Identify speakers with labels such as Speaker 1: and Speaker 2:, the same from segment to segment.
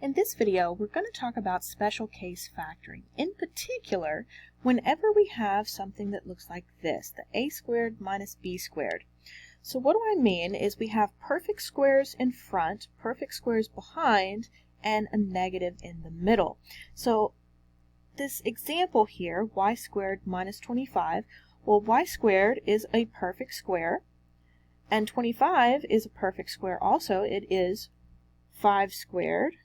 Speaker 1: In this video, we're going to talk about special case factoring. In particular, whenever we have something that looks like this, the a squared minus b squared. So what do I mean is we have perfect squares in front, perfect squares behind, and a negative in the middle. So this example here, y squared minus 25, well, y squared is a perfect square, and 25 is a perfect square also. It is 5 squared.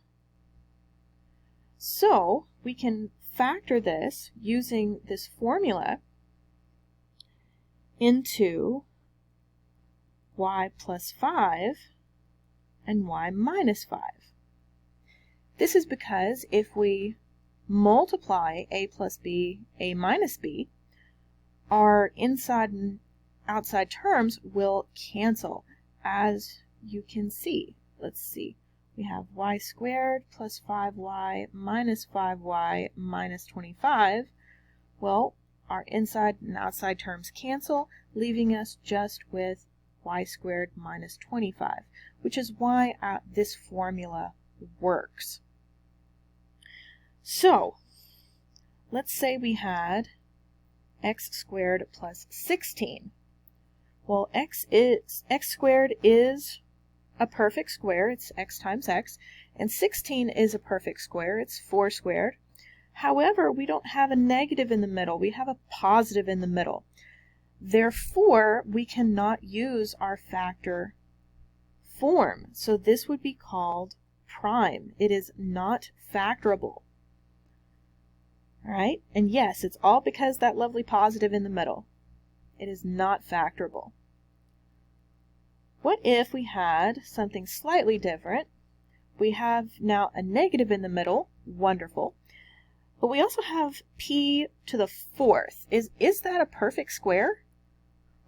Speaker 1: So we can factor this using this formula into y plus 5 and y minus 5. This is because if we multiply a plus b, a minus b, our inside and outside terms will cancel, as you can see. Let's see. We have y squared plus 5y minus 5y minus 25. Well, our inside and outside terms cancel, leaving us just with y squared minus 25, which is why this formula works. So, let's say we had x squared plus 16. Well, x squared is a perfect square, it's x times x, and 16 is a perfect square, it's 4 squared. However, we don't have a negative in the middle, we have a positive in the middle. Therefore, we cannot use our factor form, so this would be called prime. It is not factorable. Alright, and yes, it's all because that lovely positive in the middle. It is not factorable. What if we had something slightly different? We have now a negative in the middle, wonderful, but we also have p to the 4th. Is that a perfect square?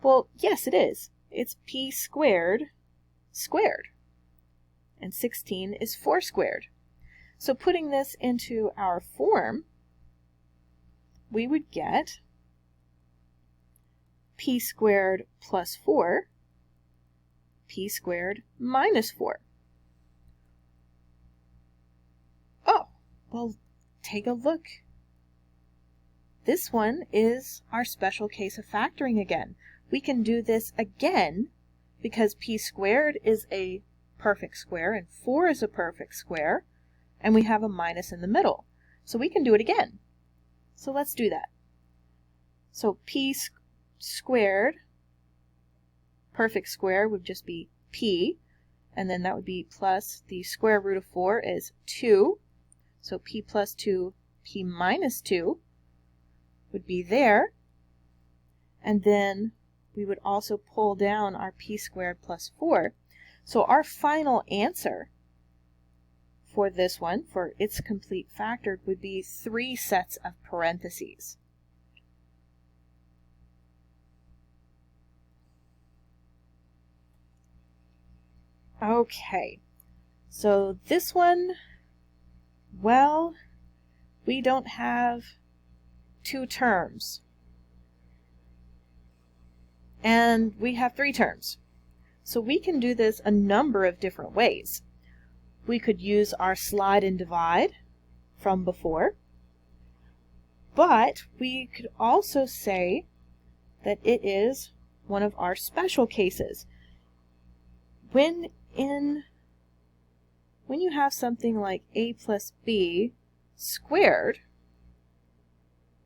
Speaker 1: Well, yes it is. It's p squared squared, and 16 is 4 squared. So putting this into our form, we would get p squared plus 4, p squared minus 4. Oh, well, take a look. This one is our special case of factoring again. We can do this again because p squared is a perfect square and 4 is a perfect square, and we have a minus in the middle. So we can do it again. So let's do that. So p squared, perfect square, would just be p, and then that would be plus the square root of 4 is 2. So p plus 2, p minus 2 would be there. And then we would also pull down our p squared plus 4. So our final answer for this one, for its complete factored, would be 3 sets of parentheses. Okay, so this one, well, we don't have 2 terms. And we have 3 terms. So we can do this a number of different ways. We could use our slide and divide from before, but we could also say that it is one of our special cases. When you have something like a plus b squared,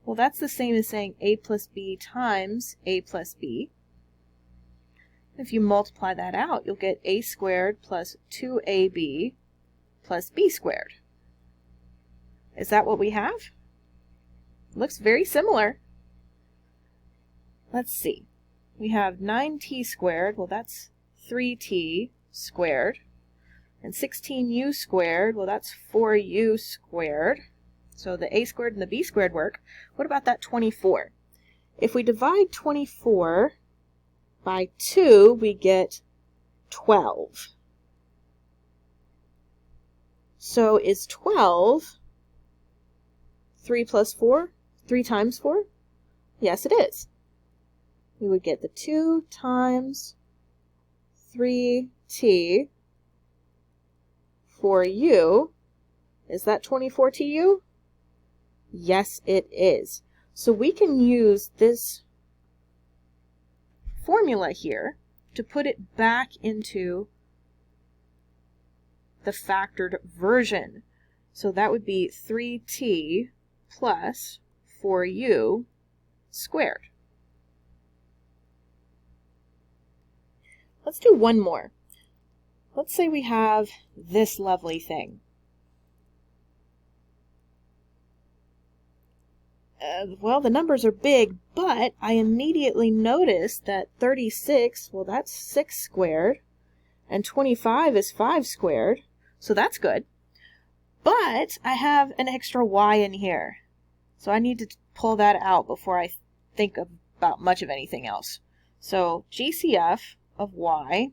Speaker 1: well, that's the same as saying a plus b times a plus b. If you multiply that out, you'll get a squared plus 2ab plus b squared. Is that what we have? Looks very similar. Let's see. We have 9t squared, well, that's 3t squared, and 16u squared, well, that's 4u squared. So the a squared and the b squared work. What about that 24? If we divide 24 by 2, we get 12. So is 12 3 plus 4? 3 times 4? Yes, it is. We would get the 2 times 3t 4u Is that 24 TU? Yes, it is. So we can use this formula here to put it back into the factored version. So that would be 3t plus 4u squared. Let's do one more. Let's say we have this lovely thing. Well, the numbers are big, but I immediately noticed that 36, well, that's 6 squared, and 25 is 5 squared, so that's good. But I have an extra y in here, so I need to pull that out before I think about much of anything else. So GCF of y,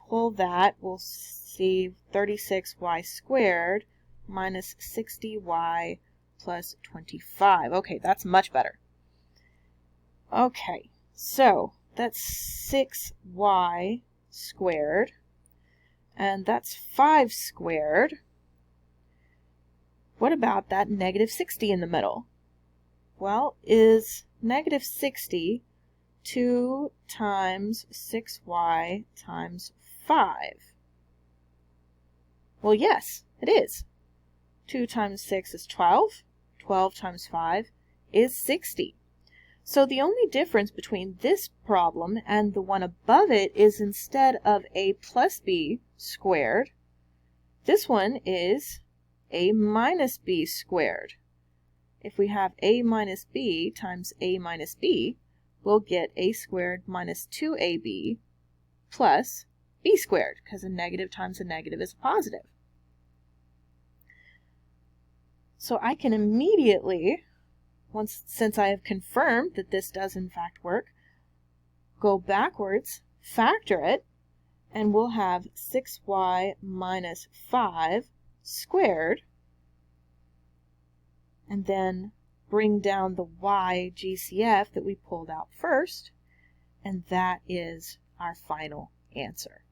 Speaker 1: pull that, we'll see 36y squared minus 60y plus 25. Okay, that's much better. Okay, so that's 6y squared, and that's 5 squared. What about that negative 60 in the middle? Well, is negative 60 2 times 6y times 5? Well, yes, it is. 2 times 6 is 12. 12 times 5 is 60. So the only difference between this problem and the one above it is instead of a plus b squared, this one is a minus b squared. If we have a minus b times a minus b, we'll get a squared minus 2ab plus b squared, because a negative times a negative is a positive. So I can immediately, since I have confirmed that this does in fact work, go backwards, factor it, and we'll have 6y minus 5 squared, and then bring down the y GCF that we pulled out first, and that is our final answer.